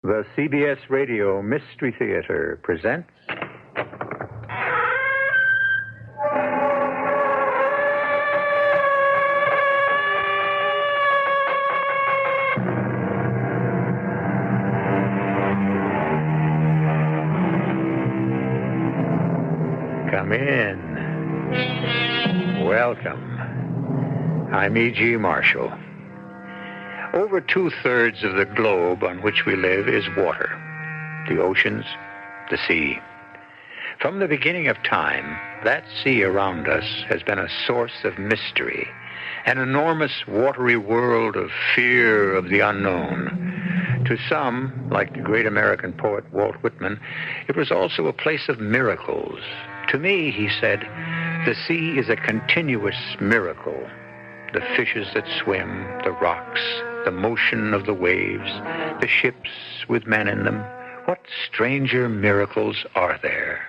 The CBS Radio Mystery Theater presents... Come in. Welcome. I'm E.G. Marshall. Over 2/3 of the globe on which we live is water. The oceans, the sea. From the beginning of time, that sea around us has been a source of mystery, an enormous watery world of fear of the unknown. To some, like the great American poet Walt Whitman, it was also a place of miracles. To me, he said, the sea is a continuous miracle. The fishes that swim, the rocks, the motion of the waves, the ships with men in them. What stranger miracles are there?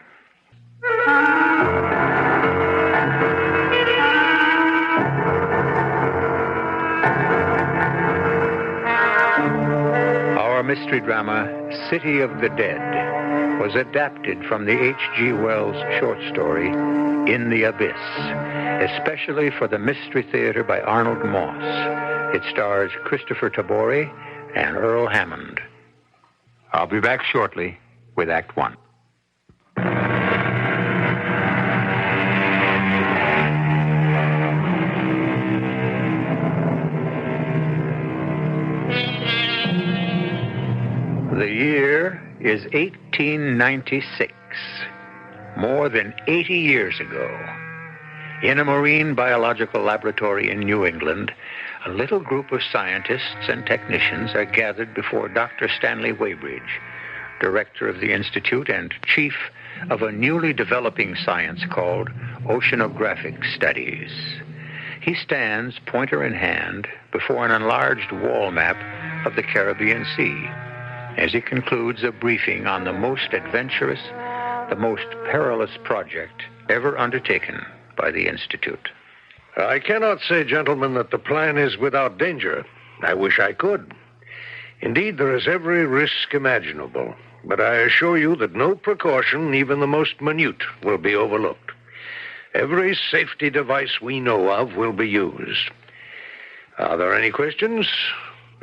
Our mystery drama, City of the Dead, was adapted from the H.G. Wells short story, In the Abyss, especially for the Mystery Theater by Arnold Moss. It stars Christopher Tabori and Earl Hammond. I'll be back shortly with Act One. The year is 1896. More than 80 years ago, in a marine biological laboratory in New England, a little group of scientists and technicians are gathered before Dr. Stanley Weybridge, director of the Institute and chief of a newly developing science called oceanographic studies. He stands, pointer in hand, before an enlarged wall map of the Caribbean Sea, as he concludes a briefing on the most adventurous, the most perilous project ever undertaken by the Institute. I cannot say, gentlemen, that the plan is without danger. I wish I could. Indeed, there is every risk imaginable. But I assure you that no precaution, even the most minute, will be overlooked. Every safety device we know of will be used. Are there any questions?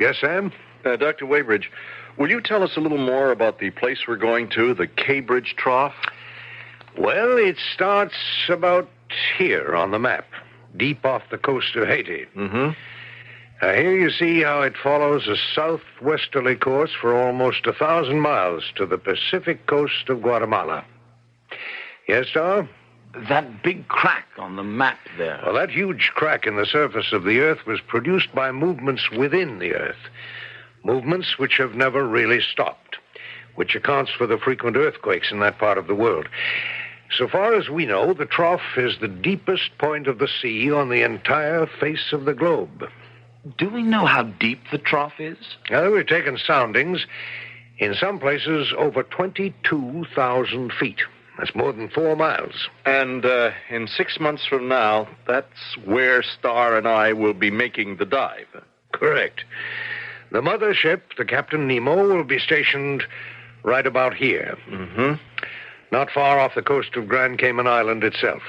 Yes, Sam? Dr. Weybridge, will you tell us a little more about the place we're going to, the Cambridge Trough? Well, it starts about here on the map, deep off the coast of Haiti. Mm-hmm. Here you see how it follows a southwesterly course for almost 1,000 miles to the Pacific coast of Guatemala. Yes, Star? That big crack on the map there. Well, that huge crack in the surface of the Earth was produced by movements within the Earth. Movements which have never really stopped, which accounts for the frequent earthquakes in that part of the world. So far as we know, the trough is the deepest point of the sea on the entire face of the globe. Do we know how deep the trough is? Now, we've taken soundings. In some places, over 22,000 feet. That's more than 4 miles. And in 6 months from now, that's where Star and I will be making the dive. Correct. The mother ship, the Captain Nemo, will be stationed right about here. Mm-hmm. Not far off the coast of Grand Cayman Island itself.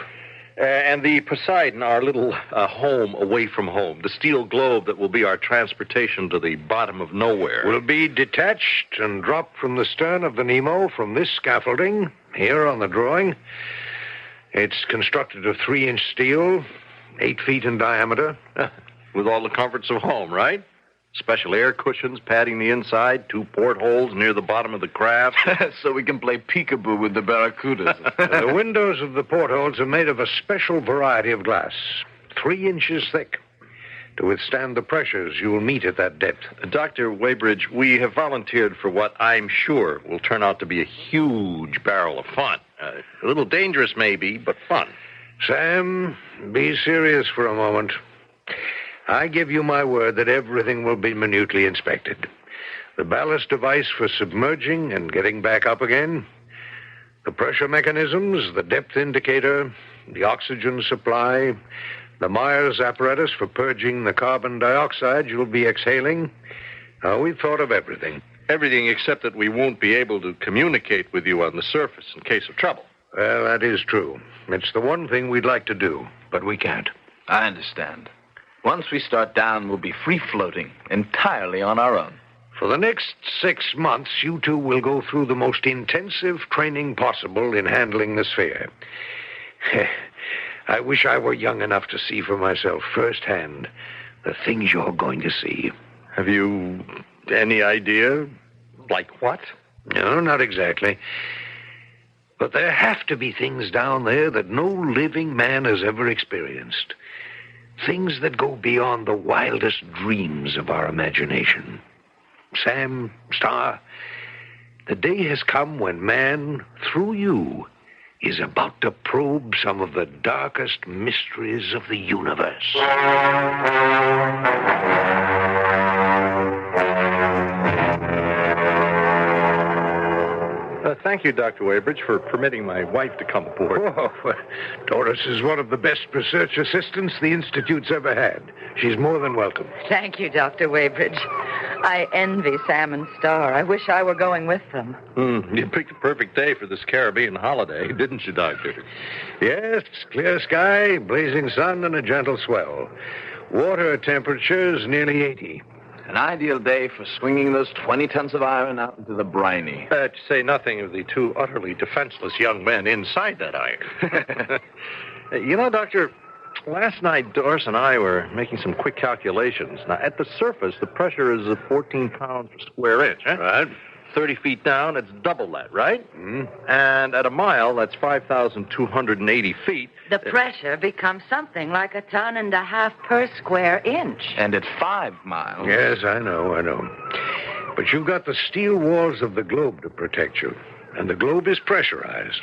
And the Poseidon, our little home away from home, the steel globe that will be our transportation to the bottom of nowhere, will be detached and dropped from the stern of the Nemo from this scaffolding, here on the drawing. It's constructed of 3-inch steel, 8 feet in diameter. With all the comforts of home, right? Special air cushions padding the inside, 2 portholes near the bottom of the craft. So we can play peekaboo with the barracudas. The windows of the portholes are made of a special variety of glass, 3 inches thick, to withstand the pressures you will meet at that depth. Dr. Weybridge, we have volunteered for what I'm sure will turn out to be a huge barrel of fun. A little dangerous, maybe, but fun. Sam, be serious for a moment. I give you my word that everything will be minutely inspected. The ballast device for submerging and getting back up again, the pressure mechanisms, the depth indicator, the oxygen supply, the Myers apparatus for purging the carbon dioxide you'll be exhaling. We've thought of everything. Everything except that we won't be able to communicate with you on the surface in case of trouble. Well, that is true. It's the one thing we'd like to do, but we can't. I understand. Once we start down, we'll be free-floating, entirely on our own. For the next 6 months, you two will go through the most intensive training possible in handling the sphere. I wish I were young enough to see for myself firsthand the things you're going to see. Have you any idea? Like what? No, not exactly. But there have to be things down there that no living man has ever experienced. Things that go beyond the wildest dreams of our imagination. Sam, Star, the day has come when man, through you, is about to probe some of the darkest mysteries of the universe. Thank you, Dr. Weybridge, for permitting my wife to come aboard. Oh, Doris is one of the best research assistants the Institute's ever had. She's more than welcome. Thank you, Dr. Weybridge. I envy Sam and Star. I wish I were going with them. You picked a perfect day for this Caribbean holiday, didn't you, Doctor? Yes, clear sky, blazing sun, and a gentle swell. Water temperature's nearly 80. An ideal day for swinging those 20 tons of iron out into the briny. To say nothing of the two utterly defenseless young men inside that iron. You know, Doctor, last night Doris and I were making some quick calculations. Now, at the surface, the pressure is 14 pounds per square inch, huh? Right. 30 feet down, it's double that, right? Mm. And at a mile, that's 5,280 feet. The pressure becomes something like 1.5 tons per square inch. And at 5 miles... Yes, I know. But you've got the steel walls of the globe to protect you. And the globe is pressurized.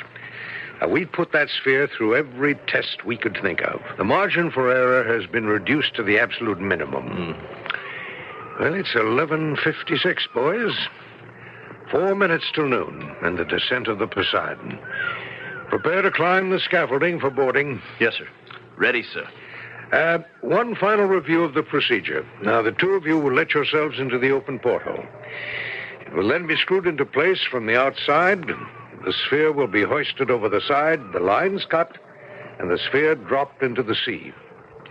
Now, we put that sphere through every test we could think of. The margin for error has been reduced to the absolute minimum. Well, it's 11:56, boys. 4 minutes till noon, and the descent of the Poseidon. Prepare to climb the scaffolding for boarding. Yes, sir. Ready, sir. One final review of the procedure. Now, the two of you will let yourselves into the open porthole. It will then be screwed into place from the outside. The sphere will be hoisted over the side, the lines cut, and the sphere dropped into the sea.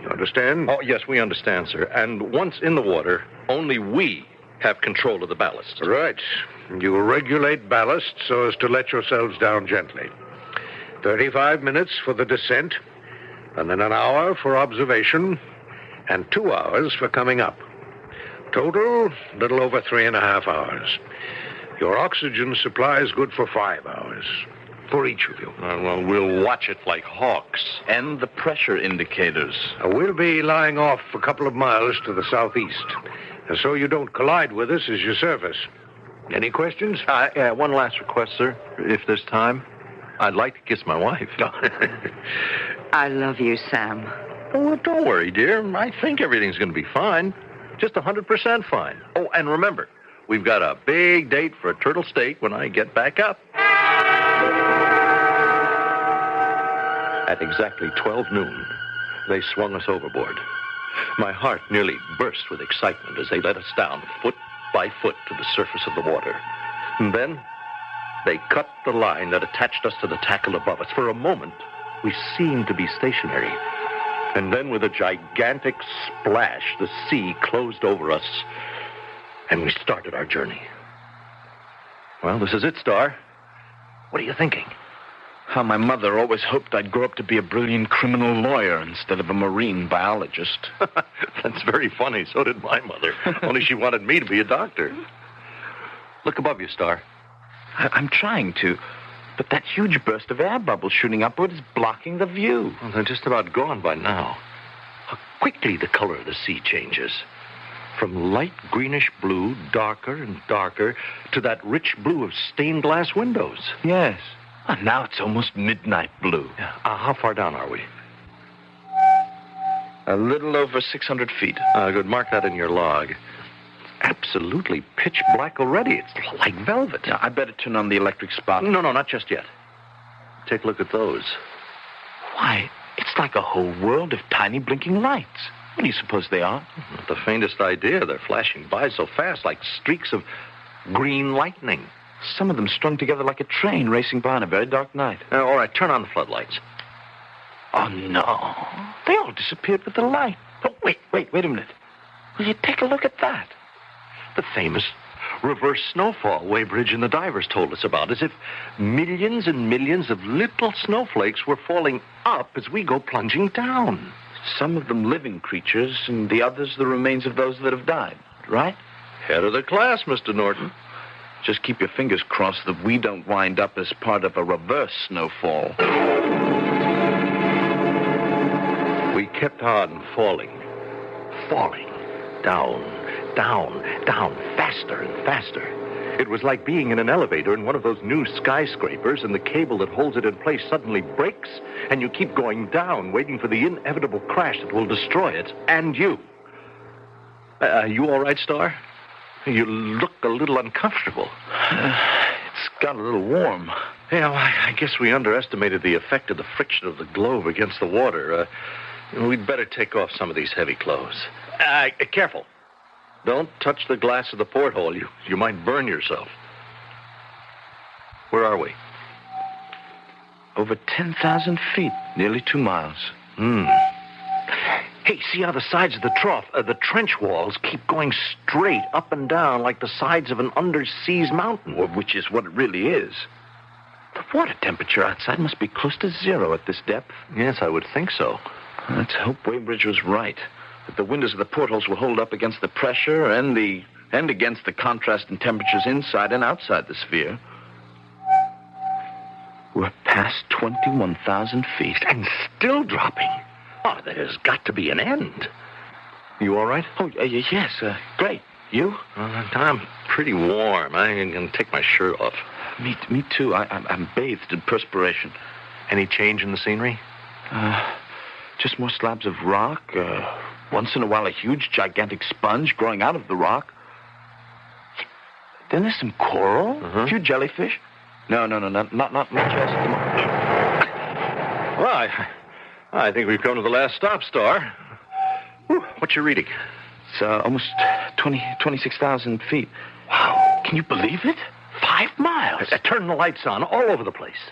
You understand? Oh, yes, we understand, sir. And once in the water, only we have control of the ballast. Right. You will regulate ballast so as to let yourselves down gently. 35 minutes for the descent, and then an hour for observation, and 2 hours for coming up. Total, little over 3.5 hours. Your oxygen supply is good for 5 hours, for each of you. Well, we'll watch it like hawks. And the pressure indicators. We'll be lying off a couple of miles to the southeast, and so you don't collide with us as you surface. Any questions? One last request, sir, if there's time. I'd like to kiss my wife. I love you, Sam. Oh, don't worry, dear. I think everything's going to be fine. Just 100% fine. Oh, and remember, we've got a big date for a turtle steak when I get back up. At exactly 12 noon, they swung us overboard. My heart nearly burst with excitement as they let us down foot by foot to the surface of the water. And then they cut the line that attached us to the tackle above us. For a moment, we seemed to be stationary. And then with a gigantic splash, the sea closed over us, and we started our journey. Well, this is it, Star. What are you thinking? How my mother always hoped I'd grow up to be a brilliant criminal lawyer instead of a marine biologist. That's very funny. So did my mother. Only she wanted me to be a doctor. Look above you, Star. I'm trying to, but that huge burst of air bubbles shooting upward is blocking the view. Well, they're just about gone by now. How quickly the color of the sea changes. From light greenish blue, darker and darker, to that rich blue of stained glass windows. Yes. And now it's almost midnight blue. Yeah. How far down are we? A little over 600 feet. Good. Mark that in your log. It's absolutely pitch black already. It's like velvet. Now, I better turn on the electric spot. No, not just yet. Take a look at those. Why, it's like a whole world of tiny blinking lights. What do you suppose they are? Not the faintest idea. They're flashing by so fast, like streaks of green lightning. Some of them strung together like a train racing by on a very dark night. All right, turn on the floodlights. Oh, no. They all disappeared with the light. Oh, wait a minute. Will you take a look at that? The famous reverse snowfall Weybridge and the divers told us about, as if millions and millions of little snowflakes were falling up as we go plunging down. Some of them living creatures, and the others the remains of those that have died, right? Head of the class, Mr. Norton. Just keep your fingers crossed that we don't wind up as part of a reverse snowfall. We kept on falling. Down, faster and faster. It was like being in an elevator in one of those new skyscrapers, and the cable that holds it in place suddenly breaks, and you keep going down, waiting for the inevitable crash that will destroy it, and you. You all right, Star? You look a little uncomfortable. It's got a little warm. Yeah, well, I guess we underestimated the effect of the friction of the globe against the water. We'd better take off some of these heavy clothes. Careful. Don't touch the glass of the porthole. You might burn yourself. Where are we? Over 10,000 feet, nearly 2 miles. Hey, see how the sides of the trough, the trench walls, keep going straight up and down like the sides of an underseas mountain. Well, which is what it really is. The water temperature outside must be close to zero at this depth. Yes, I would think so. Let's hope Weybridge was right, that the windows of the portholes will hold up against the pressure and against the contrast in temperatures inside and outside the sphere. We're past 21,000 feet. And still dropping. Oh, there's got to be an end. You all right? Oh, yes, great. You? I'm pretty warm. I can take my shirt off. Me too. I'm bathed in perspiration. Any change in the scenery? Just more slabs of rock. Once in a while, a huge, gigantic sponge growing out of the rock. Then there's some coral, a few jellyfish. No, not much else at the moment. Well, I think we've come to the last stop, Star. Whew, what's your reading? It's almost 26,000 feet. Wow, can you believe it? 5 miles. Turn the lights on all over the place.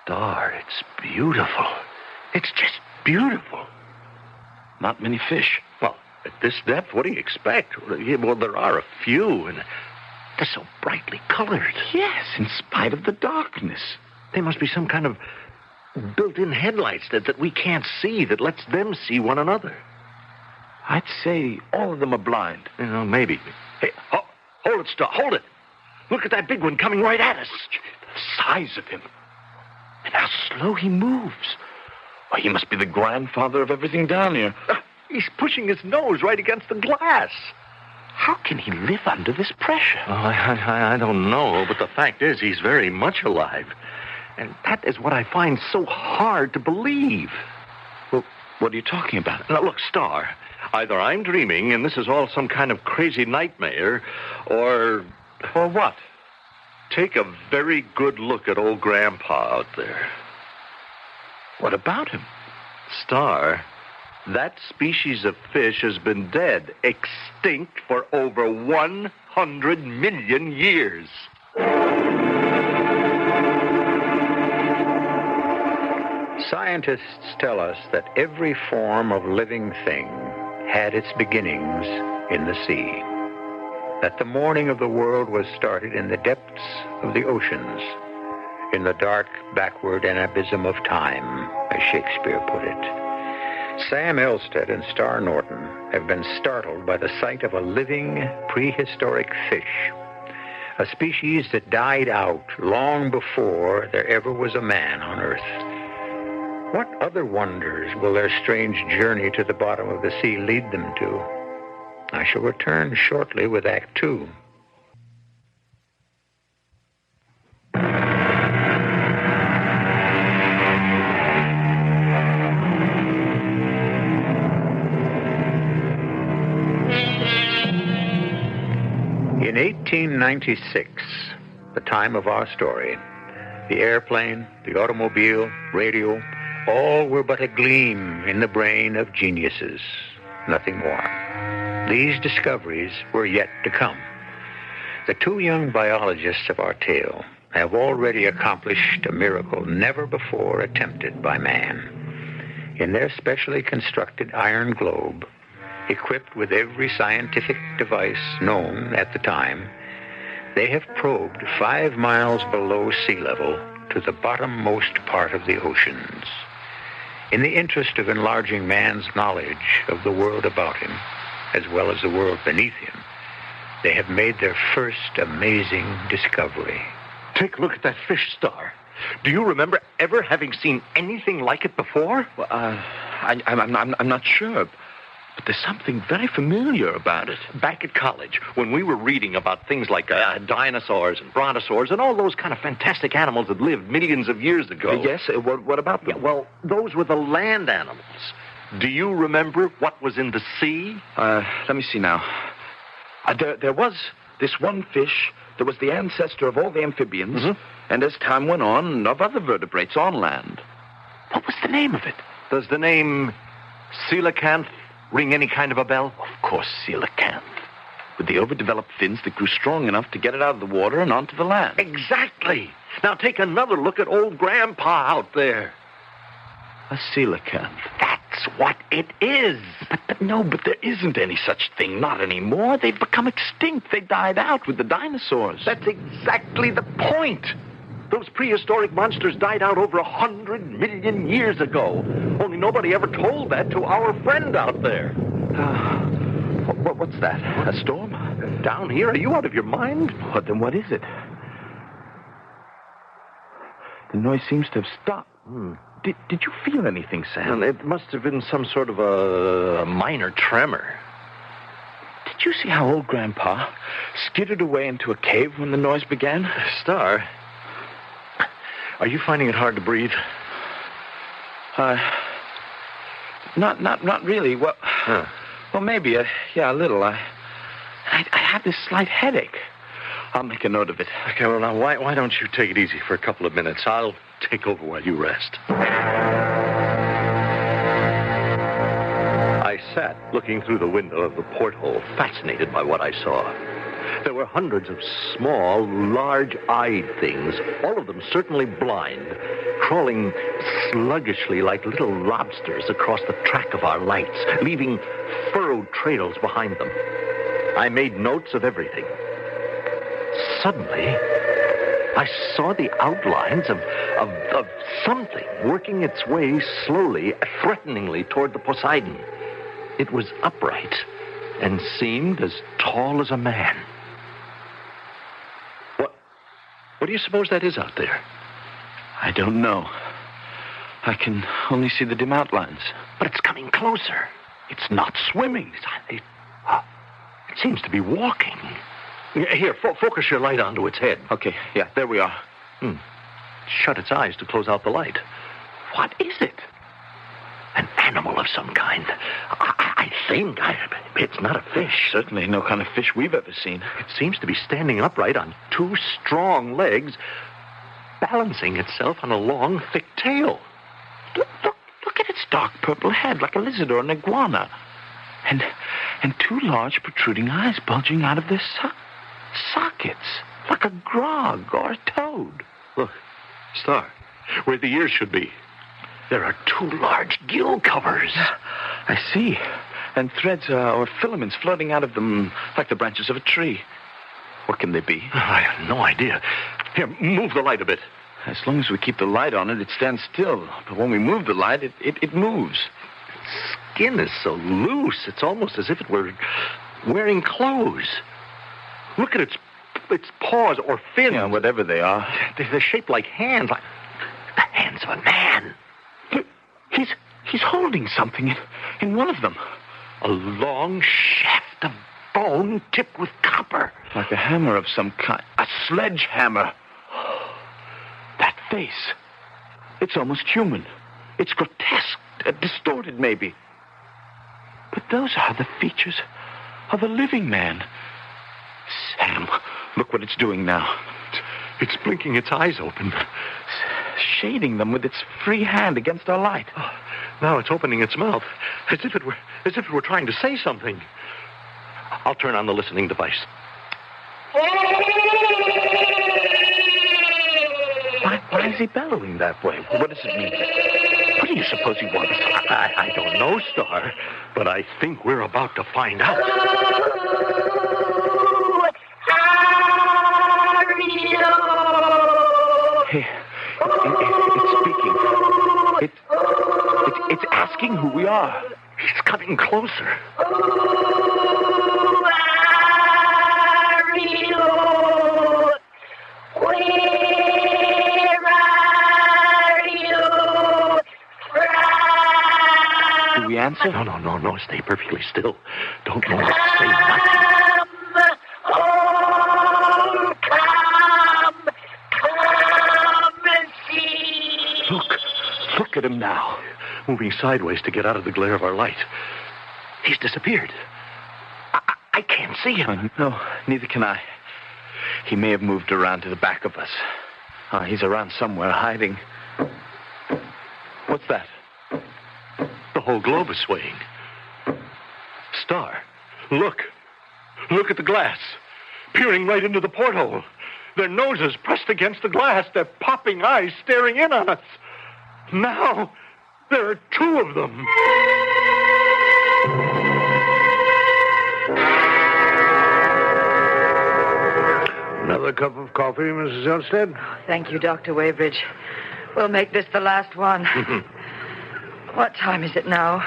Star, it's beautiful. It's just beautiful. Not many fish. Well, at this depth, what do you expect? Well, there are a few, and they're so brightly colored. Yes, in spite of the darkness. They must be some kind of built-in headlights that we can't see, that lets them see one another. I'd say all of them are blind. Maybe. Hey, hold it, Star. Hold it. Look at that big one coming right at us. The size of him. And how slow he moves. Why, he must be the grandfather of everything down here. He's pushing his nose right against the glass. How can he live under this pressure? Oh, I don't know, but the fact is he's very much alive. And that is what I find so hard to believe. Well, what are you talking about? Now, look, Star, either I'm dreaming and this is all some kind of crazy nightmare, or... Or what? Take a very good look at old Grandpa out there. What about him? Star, that species of fish has been dead, extinct for over 100 million years. Scientists tell us that every form of living thing had its beginnings in the sea. That the morning of the world was started in the depths of the oceans, in the dark, backward anabysm of time, as Shakespeare put it. Sam Elstead and Star Norton have been startled by the sight of a living, prehistoric fish, a species that died out long before there ever was a man on Earth. What other wonders will their strange journey to the bottom of the sea lead them to? I shall return shortly with Act 2. In 1896, the time of our story, the airplane, the automobile, radio, all were but a gleam in the brain of geniuses, nothing more. these discoveries were yet to come. The two young biologists of our tale have already accomplished a miracle never before attempted by man. In their specially constructed iron globe, equipped with every scientific device known at the time, they have probed 5 miles below sea level to the bottommost part of the oceans. In the interest of enlarging man's knowledge of the world about him, as well as the world beneath him, they have made their first amazing discovery. Take a look at that fish, Star. Do you remember ever having seen anything like it before? Well, I'm not sure. But there's something very familiar about it. Back at college, when we were reading about things like dinosaurs and brontosaurs and all those kind of fantastic animals that lived millions of years ago. Yes, what about them? Yeah, well, those were the land animals. Do you remember what was in the sea? Let me see now. There was this one fish that was the ancestor of all the amphibians, and as time went on, of other vertebrates on land. What was the name of it? Does the name coelacanth ring any kind of a bell? Of course, coelacanth. With the overdeveloped fins that grew strong enough to get it out of the water and onto the land. Exactly. Now take another look at old Grandpa out there. A coelacanth. That's what it is. But there isn't any such thing. Not anymore. They've become extinct. They died out with the dinosaurs. That's exactly the point. Those prehistoric monsters died out over 100 million years ago. Only nobody ever told that to our friend out there. What's that? A storm? Down here? Are you out of your mind? Then what is it? The noise seems to have stopped. Did you feel anything, Sam? It must have been some sort of a minor tremor. Did you see how old Grandpa skidded away into a cave when the noise began? Star, are you finding it hard to breathe? Not really. Well, maybe. A little. I have this slight headache. I'll make a note of it. Okay, well, now, why don't you take it easy for a couple of minutes? I'll take over while you rest. I sat looking through the window of the porthole, fascinated by what I saw. There were hundreds of small, large-eyed things, all of them certainly blind, crawling sluggishly like little lobsters across the track of our lights, leaving furrowed trails behind them. I made notes of everything. Suddenly, I saw the outlines of something working its way slowly, threateningly toward the Poseidon. It was upright and seemed as tall as a man. What do you suppose that is out there? I don't know. I can only see the dim outlines. But it's coming closer. It's not swimming. It seems to be walking. Here, focus your light onto its head. Okay, yeah, there we are. Shut its eyes to close out the light. What is it? An animal of some kind. I think it's not a fish. Certainly no kind of fish we've ever seen. It seems to be standing upright on 2 strong legs, balancing itself on a long, thick tail. Look at its dark purple head, like a lizard or an iguana. And 2 large protruding eyes bulging out of their sockets, like a grog or a toad. Look, Star, where the ears should be, there are 2 large gill covers. I see. And threads or filaments floating out of them like the branches of a tree. What can they be? I have no idea. Here, move the light a bit. As long as we keep the light on it, it stands still. But when we move the light, it moves. Its skin is so loose, it's almost as if it were wearing clothes. Look at its paws or fins. Yeah, whatever they are. They're shaped like hands, like the hands of a man. He's holding something in one of them. A long shaft of bone tipped with copper. Like a hammer of some kind. A sledgehammer. That face. It's almost human. It's grotesque, distorted maybe. But those are the features of a living man. Sam, look what it's doing now. It's blinking its eyes open. Shading them with its free hand against our light. Now it's opening its mouth, as if it were trying to say something. I'll turn on the listening device. Why is he bellowing that way? What does it mean? What do you suppose he wants? I don't know, Star, but I think we're about to find out. Hey, it's speaking. It's asking who we are. He's coming closer. Do we answer? No. Stay perfectly still. Don't move. Say nothing. Look at him now. Moving sideways to get out of the glare of our light. He's disappeared. I can't see him. No, neither can I. He may have moved around to the back of us. He's around somewhere, hiding. What's that? The whole globe is swaying. Star, look. Look at the glass. Peering right into the porthole. Their noses pressed against the glass. Their popping eyes staring in on us. Now, there are two of them. Another cup of coffee, Mrs. Elstead? Thank you, Dr. Waybridge. We'll make this the last one. What time is it now?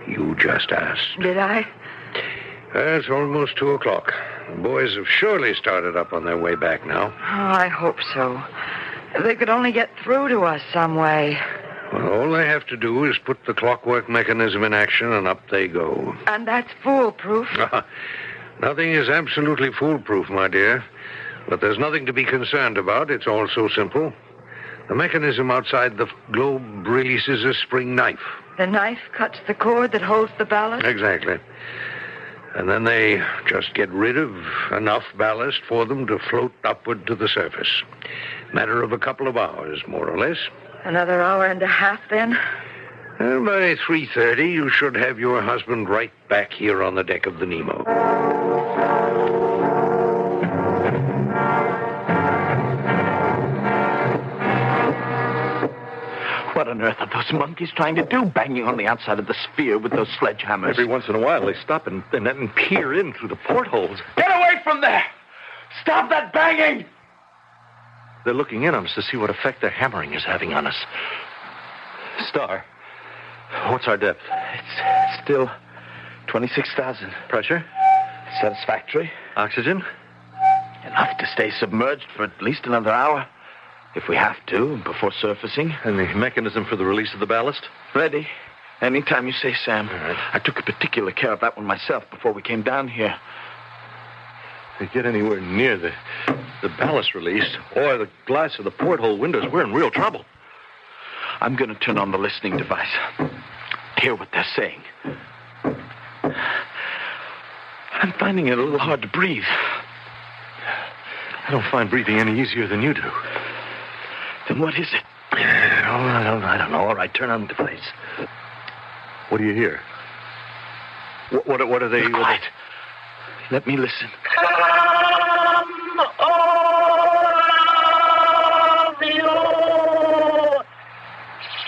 You just asked. Did I? It's almost 2 o'clock. The boys have surely started up on their way back now. Oh, I hope so. If they could only get through to us some way. Well, all they have to do is put the clockwork mechanism in action, and up they go. And that's foolproof. Nothing is absolutely foolproof, my dear. But there's nothing to be concerned about. It's all so simple. The mechanism outside the globe releases a spring knife. The knife cuts the cord that holds the ballast? Exactly. And then they just get rid of enough ballast for them to float upward to the surface. Matter of a couple of hours, more or less. Another hour and a half, then? And by 3:30, you should have your husband right back here on the deck of the Nemo. What on earth are those monkeys trying to do, banging on the outside of the sphere with those sledgehammers? Every once in a while, they stop and peer in through the portholes. Get away from there! Stop that banging! They're looking in on us to see what effect their hammering is having on us. Star, what's our depth? It's still 26,000. Pressure? Satisfactory. Oxygen? Enough to stay submerged for at least another hour. If we have to, before surfacing. And the mechanism for the release of the ballast? Ready. Anytime you say, Sam. All right. I took particular care of that one myself before we came down here. If we get anywhere near the ballast release or the glass of the porthole windows, we're in real trouble. I'm going to turn on the listening device. Hear what they're saying. I'm finding it a little hard to breathe. I don't find breathing any easier than you do. Then what is it? Oh, I don't know. All right, turn on the device. What do you hear? What are they? Quiet. Let me listen. Come all of you.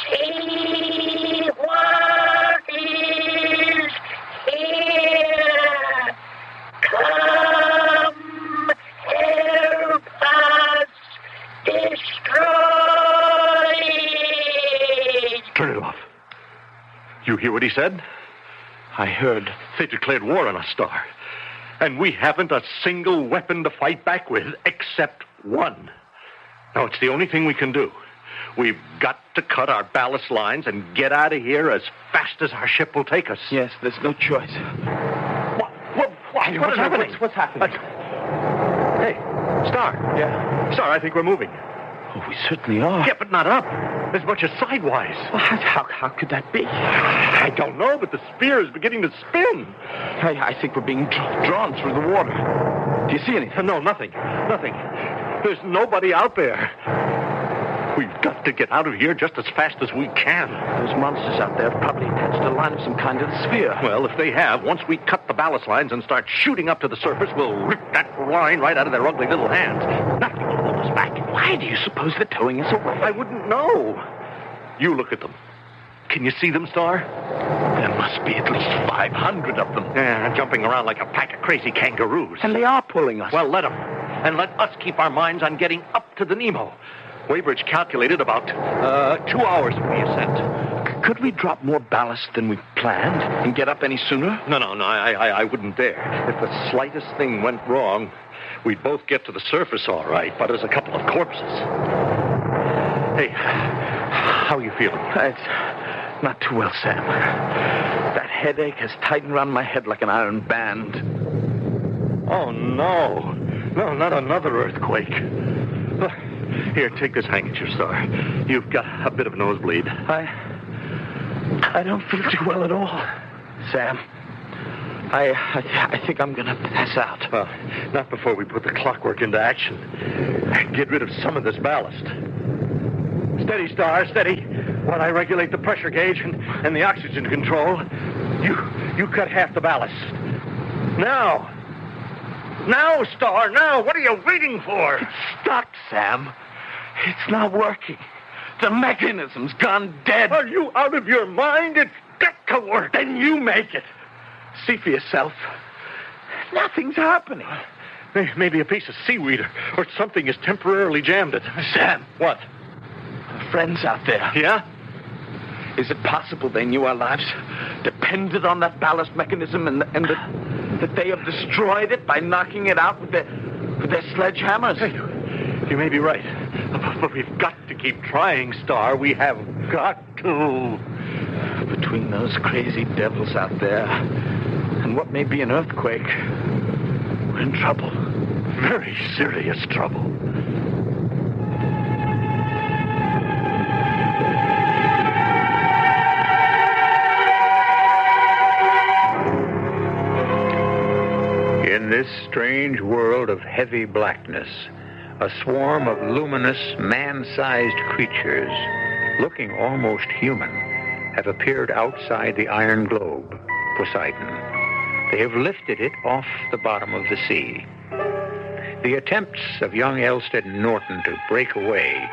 See what is here. Come help us destroy it. Turn it off. You hear what he said? I heard. They declared war on us, Star. And we haven't a single weapon to fight back with, except one. Now, it's the only thing we can do. We've got to cut our ballast lines and get out of here as fast as our ship will take us. Yes, there's no choice. What's happening? What's happening? Hey, Star. Yeah? Star, I think we're moving. Oh, we certainly are. Yeah, but not up. As much as sidewise. Well, how could that be? I don't know, but the sphere is beginning to spin. I think we're being drawn through the water. Do you see anything? No, nothing. Nothing. There's nobody out there. We've got to get out of here just as fast as we can. Those monsters out there have probably attached a line of some kind to the sphere. Well, if they have, once we cut the ballast lines and start shooting up to the surface, we'll rip that line right out of their ugly little hands. Nothing will hold us back. Why do you suppose they're towing us away? I wouldn't know. You look at them. Can you see them, Star? There must be at least 500 of them. Yeah, jumping around like a pack of crazy kangaroos. And they are pulling us. Well, let them. And let us keep our minds on getting up to the Nemo. Weybridge calculated about 2 hours of the ascent. Could we drop more ballast than we planned and get up any sooner? No, I wouldn't dare. If the slightest thing went wrong, we'd both get to the surface all right, but as a couple of corpses. Hey, how are you feeling? It's not too well, Sam. That headache has tightened around my head like an iron band. Oh, no. No, not another earthquake. Here, take this handkerchief, Star. You've got a bit of a nosebleed. I don't feel too well at all, Sam. I think I'm going to pass out. Well, not before we put the clockwork into action. Get rid of some of this ballast. Steady, Star, steady. While I regulate the pressure gauge and the oxygen control, you cut half the ballast. Now! Now, Star, now! What are you waiting for? It's stuck, Sam. It's not working. The mechanism's gone dead. Are you out of your mind? It's got to work. Then you make it. See for yourself. Nothing's happening. Maybe a piece of seaweed or something has temporarily jammed it. Sam. What? Our friends out there. Yeah? Is it possible they knew our lives depended on that ballast mechanism and that they have destroyed it by knocking it out with their sledgehammers? Hey, you may be right. But we've got to keep trying, Star. We have got to. Between those crazy devils out there and what may be an earthquake, we're in trouble. Very serious trouble. In this strange world of heavy blackness, a swarm of luminous, man-sized creatures, looking almost human, have appeared outside the iron globe, Poseidon. They have lifted it off the bottom of the sea. The attempts of young Elstead and Norton to break away,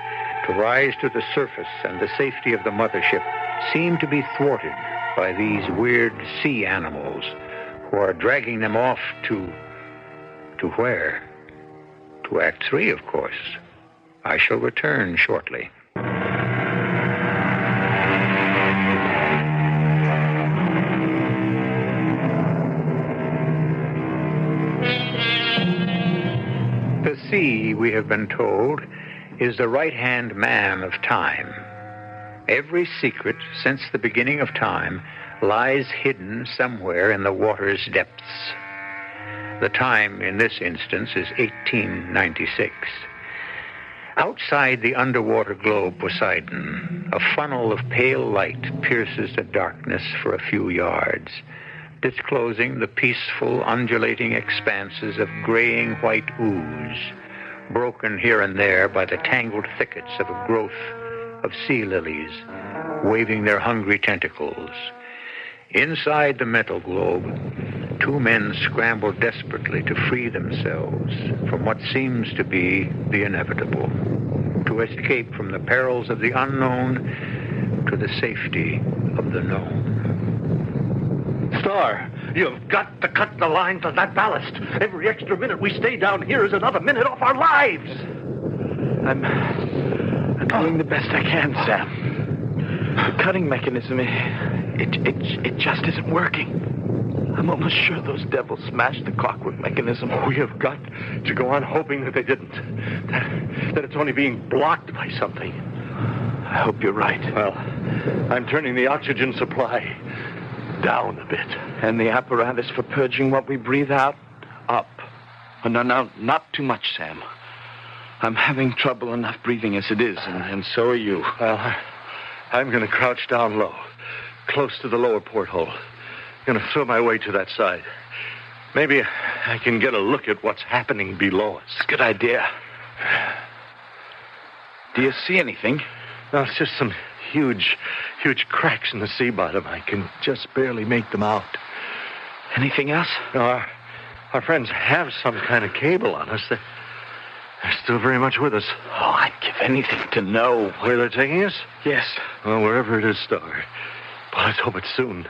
to rise to the surface and the safety of the mothership, seem to be thwarted by these weird sea animals who are dragging them off to where? To Act 3, of course. I shall return shortly. The sea, we have been told, is the right-hand man of time. Every secret since the beginning of time lies hidden somewhere in the water's depths. The time in this instance is 1896. Outside the underwater globe Poseidon, a funnel of pale light pierces the darkness for a few yards, disclosing the peaceful, undulating expanses of graying white ooze, broken here and there by the tangled thickets of a growth of sea lilies, waving their hungry tentacles. Inside the metal globe, two men scramble desperately to free themselves from what seems to be the inevitable, to escape from the perils of the unknown to the safety of the known. Star, you've got to cut the lines on that ballast. Every extra minute we stay down here is another minute off our lives. I'm doing the best I can, Sam. The cutting mechanism, it just isn't working. I'm almost sure those devils smashed the clockwork mechanism. We have got to go on hoping that they didn't. That it's only being blocked by something. I hope you're right. Well, I'm turning the oxygen supply down a bit. And the apparatus for purging what we breathe out, up. Oh, no, not too much, Sam. I'm having trouble enough breathing as it is, and so are you. Well, I'm going to crouch down low, close to the lower porthole. Going to throw my way to that side. Maybe I can get a look at what's happening below us. Good idea. Do you see anything? No, it's just some huge cracks in the sea bottom. I can just barely make them out. Anything else? No, our friends have some kind of cable on us. They're still very much with us. Oh, I'd give anything to know. Where they're taking us? Yes. Well, wherever it is, Star. But let's hope it's soon.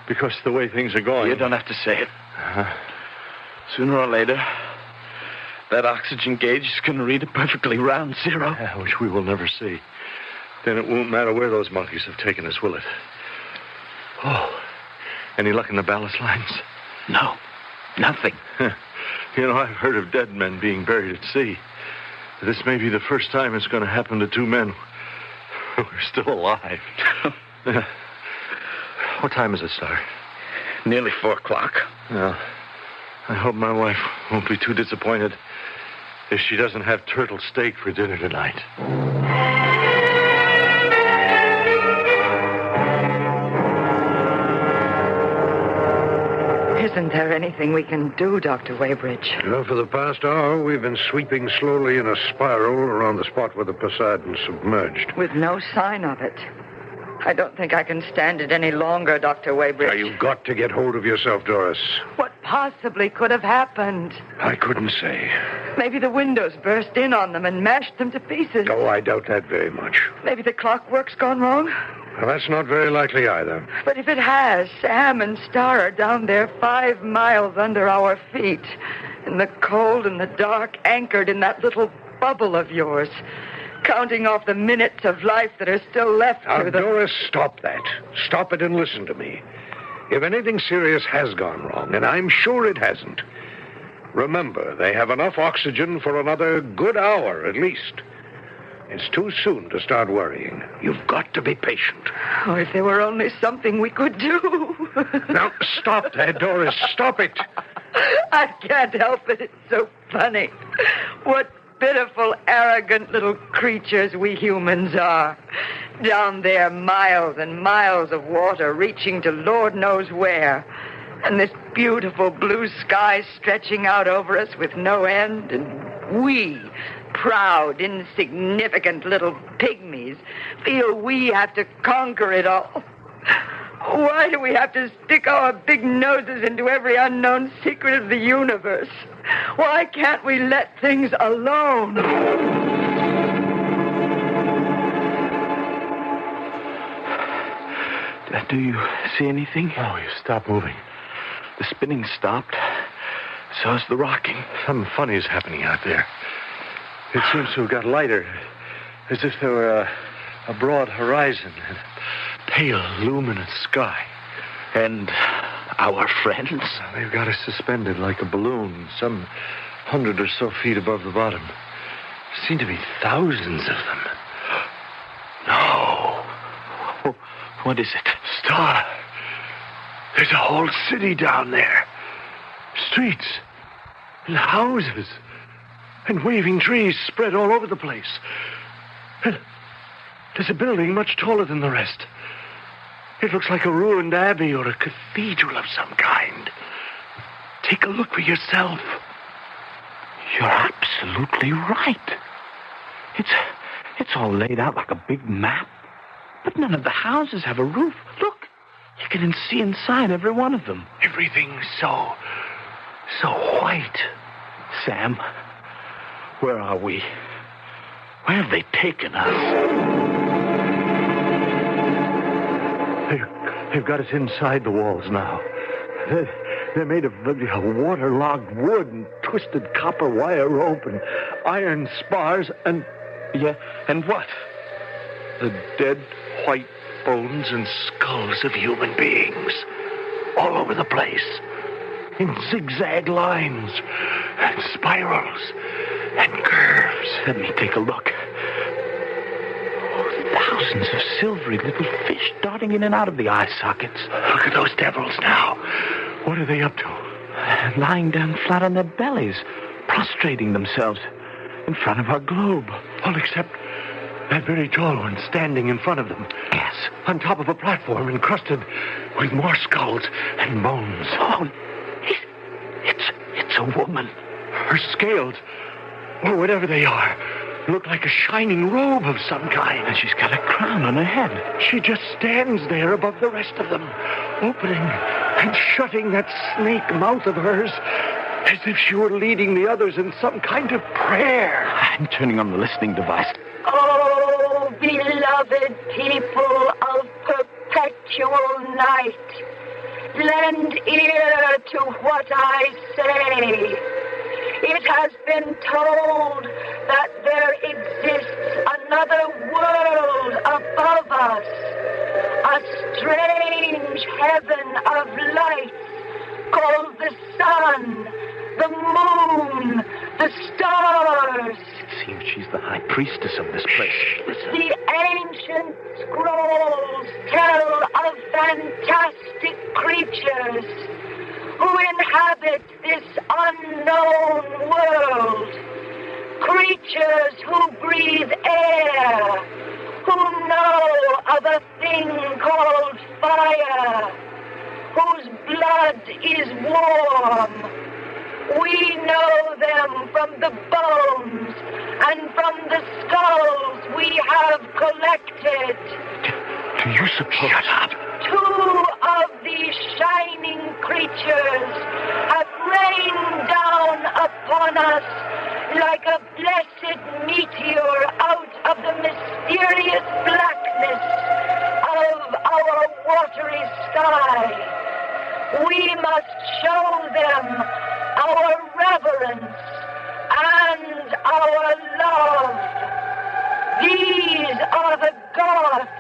Because the way things are going... You don't have to say it. Sooner or later, that oxygen gauge is going to read a perfectly round zero. Which we will never see. Then it won't matter where those monkeys have taken us, will it? Oh, any luck in the ballast lines? No, nothing. You know, I've heard of dead men being buried at sea. This may be the first time it's going to happen to two men who are still alive. What time is it, Star? Nearly 4 o'clock. Well, I hope my wife won't be too disappointed if she doesn't have turtle steak for dinner tonight. Isn't there anything we can do, Dr. Weybridge? For the past hour, we've been sweeping slowly in a spiral around the spot where the Poseidon submerged. With no sign of it. I don't think I can stand it any longer, Dr. Weybridge. Now, you've got to get hold of yourself, Doris. What possibly could have happened? I couldn't say. Maybe the windows burst in on them and mashed them to pieces. Oh, I doubt that very much. Maybe the clockwork's gone wrong. Well, that's not very likely either. But if it has, Sam and Star are down there 5 miles under our feet. In the cold and the dark, anchored in that little bubble of yours. Counting off the minutes of life that are still left Now, to them. Doris, stop that. Stop it and listen to me. If anything serious has gone wrong, and I'm sure it hasn't, remember, they have enough oxygen for another good hour at least. It's too soon to start worrying. You've got to be patient. Oh, if there were only something we could do. Now, stop that, Doris. Stop it. I can't help it. It's so funny. What pitiful, arrogant little creatures we humans are. Down there, miles and miles of water reaching to Lord knows where. And this beautiful blue sky stretching out over us with no end. And we, proud, insignificant little pygmies, feel we have to conquer it all. Why do we have to stick our big noses into every unknown secret of the universe? Why can't we let things alone? Do you see anything? Oh, you stopped moving. The spinning stopped. So is the rocking. Something funny is happening out there. It seems to have got lighter, as if there were a broad horizon and a pale, luminous sky. And our friends? They've got us suspended like a balloon, some 100 or so feet above the bottom. There seem to be thousands of them. No. What is it? Star. There's a whole city down there. Streets and houses and waving trees spread all over the place. And there's a building much taller than the rest. It looks like a ruined abbey or a cathedral of some kind. Take a look for yourself. You're absolutely right. It's all laid out like a big map. But none of the houses have a roof. Look, you can see inside every one of them. Everything's so white. Sam, where are we? Where have they taken us? They've got us inside the walls now. They're made of waterlogged wood and twisted copper wire rope and iron spars and... Yeah, and what? The dead white bones and skulls of human beings all over the place. In zigzag lines and spirals and curves. Let me take a look. Thousands of silvery little fish darting in and out of the eye sockets. Look at those devils now. What are they up to? Lying down flat on their bellies, prostrating themselves in front of our globe. All except that very tall one standing in front of them. Yes. On top of a platform encrusted with more skulls and bones. Oh, it's a woman. Her scales, or whatever they are look like a shining robe of some kind. And she's got a crown on her head. She just stands there above the rest of them, opening and shutting that snake mouth of hers as if she were leading the others in some kind of prayer. I'm turning on the listening device. Oh, beloved people of perpetual night, lend ear to what I say. It has been told that there exists another world above us, a strange heaven of light called the sun, the moon, the stars. It seems she's the high priestess of this place. Listen. The ancient scrolls tell of fantastic creatures who inhabit this unknown world. Creatures who breathe air, who know of a thing called fire, whose blood is warm. We know them from the bones and from the skulls we have collected. Do you suppose... Shut up. 2 of these shining creatures have rained down upon us like a blessed meteor out of the mysterious blackness of our watery sky. We must show them our reverence and our love. These are the gods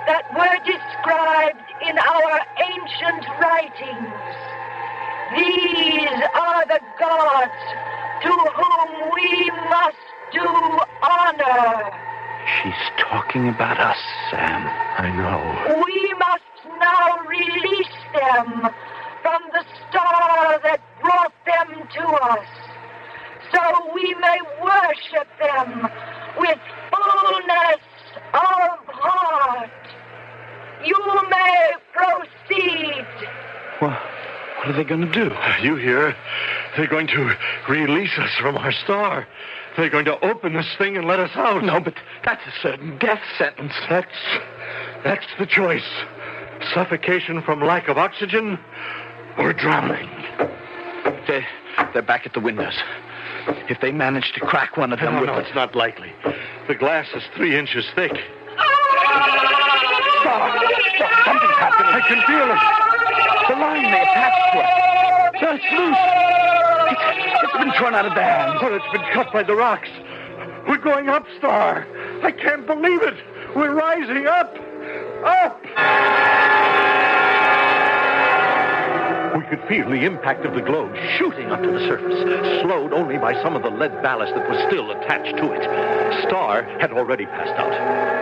that were described in our ancient writings. These are the gods to whom we must do honor. She's talking about us, Sam. I know. We must now release them from the star that brought them to us, so we may worship them with fullness of heart. You may proceed. Well, what are they going to do? You hear? They're going to release us from our star. They're going to open this thing and let us out. No, but that's a certain death sentence. That's the choice. Suffocation from lack of oxygen or drowning. They're back at the windows. If they manage to crack one of them... No, it's not likely. The glass is 3 inches thick. Stop! Something's happening. I can feel it. The line they attached to it. It's loose. It's been torn out of the hands. Well, it's been cut by the rocks. We're going up, Star. I can't believe it. We're rising up. Up! We could feel the impact of the globe shooting up to the surface, slowed only by some of the lead ballast that was still attached to it. Star had already passed out.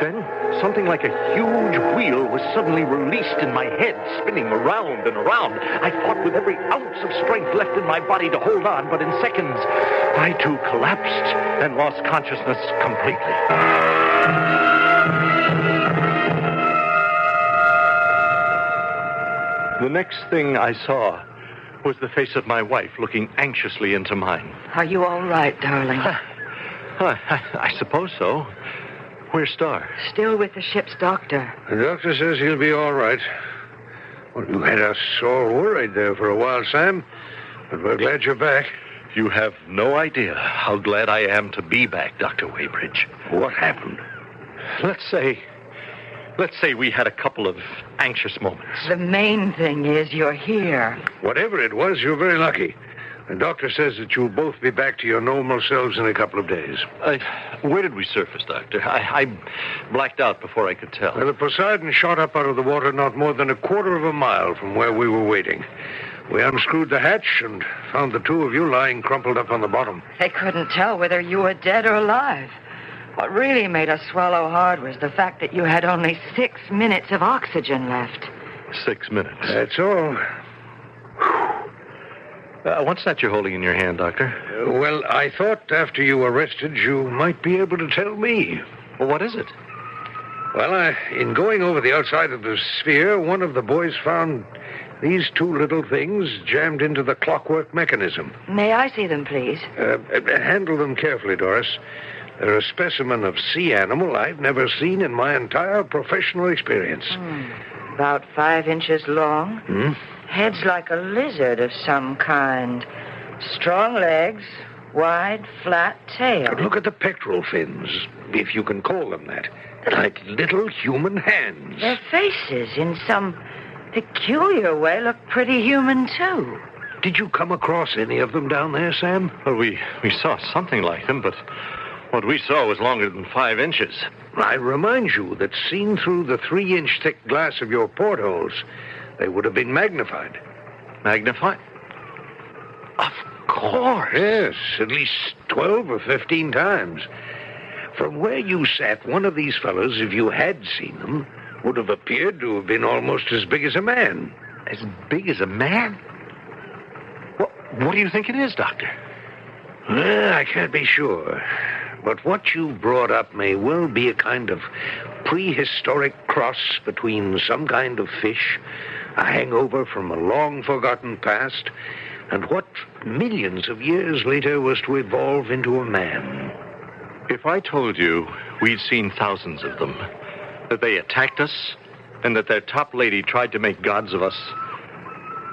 Then, something like a huge wheel was suddenly released in my head, spinning around and around. I fought with every ounce of strength left in my body to hold on, but in seconds, I too collapsed and lost consciousness completely. The next thing I saw was the face of my wife looking anxiously into mine. Are you all right, darling? I suppose so. Where's Star? Still with the ship's doctor. The doctor says he'll be all right. Well, you had us all worried there for a while, Sam. But we're glad you're back. You have no idea how glad I am to be back, Dr. Weybridge. What happened? Let's say we had a couple of anxious moments. The main thing is you're here. Whatever it was, you're very lucky. The doctor says that you'll both be back to your normal selves in a couple of days. Where did we surface, Doctor? I blacked out before I could tell. Well, the Poseidon shot up out of the water not more than a quarter of a mile from where we were waiting. We unscrewed the hatch and found the 2 of you lying crumpled up on the bottom. They couldn't tell whether you were dead or alive. What really made us swallow hard was the fact that you had only 6 minutes of oxygen left. 6 minutes. That's all. What's that you're holding in your hand, Doctor? Well, I thought after you were rested, you might be able to tell me. Well, what is it? Well, in going over the outside of the sphere, one of the boys found these 2 little things jammed into the clockwork mechanism. May I see them, please? Handle them carefully, Doris. They're a specimen of sea animal I've never seen in my entire professional experience. About 5 inches long. Head's like a lizard of some kind. Strong legs, wide, flat tail. Look at the pectoral fins, if you can call them that. They're like little human hands. Their faces, in some peculiar way, look pretty human, too. Did you come across any of them down there, Sam? Well, we saw something like them, but what we saw was longer than 5 inches. I remind you that seen through the 3-inch thick glass of your portholes, they would have been magnified. Magnified? Of course. Yes, at least 12 or 15 times. From where you sat, one of these fellows, if you had seen them, would have appeared to have been almost as big as a man. As big as a man? What do you think it is, Doctor? Well, I can't be sure. But what you brought up may well be a kind of prehistoric cross between some kind of fish, a hangover from a long-forgotten past, and what millions of years later was to evolve into a man. If I told you we'd seen thousands of them, that they attacked us, and that their top lady tried to make gods of us,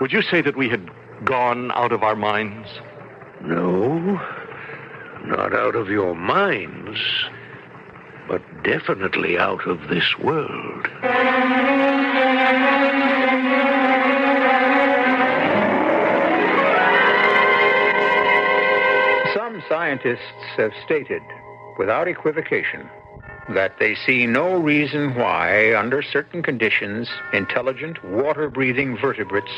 would you say that we had gone out of our minds? No, not out of your minds, but definitely out of this world. Some scientists have stated, without equivocation, that they see no reason why, under certain conditions, intelligent, water-breathing vertebrates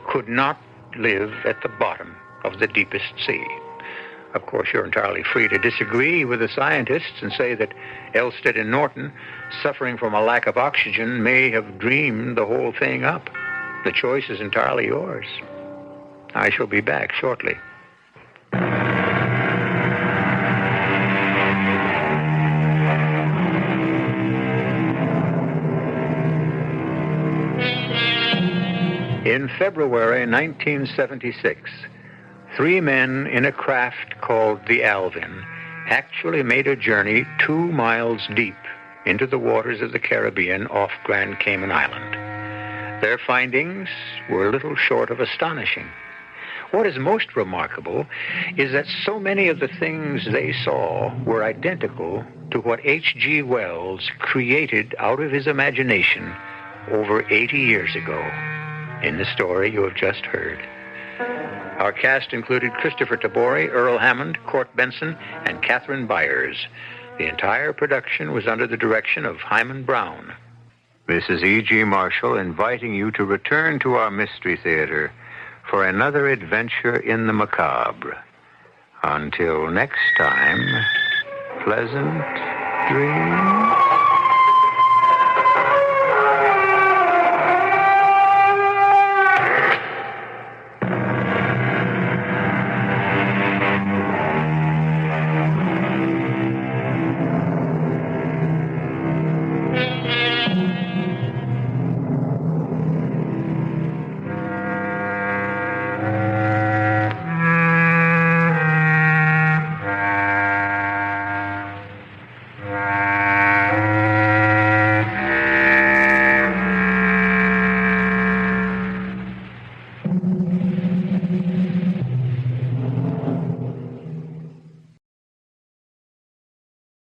could not live at the bottom of the deepest sea. Of course, you're entirely free to disagree with the scientists and say that Elstead and Norton, suffering from a lack of oxygen, may have dreamed the whole thing up. The choice is entirely yours. I shall be back shortly. In February 1976, 3 men in a craft called the Alvin actually made a journey 2 miles deep into the waters of the Caribbean off Grand Cayman Island. Their findings were little short of astonishing. What is most remarkable is that so many of the things they saw were identical to what H.G. Wells created out of his imagination over 80 years ago in the story you have just heard. Our cast included Christopher Tabori, Earl Hammond, Court Benson, and Catherine Byers. The entire production was under the direction of Hyman Brown. This is E.G. Marshall inviting you to return to our Mystery Theater for another adventure in the macabre. Until next time, pleasant dreams.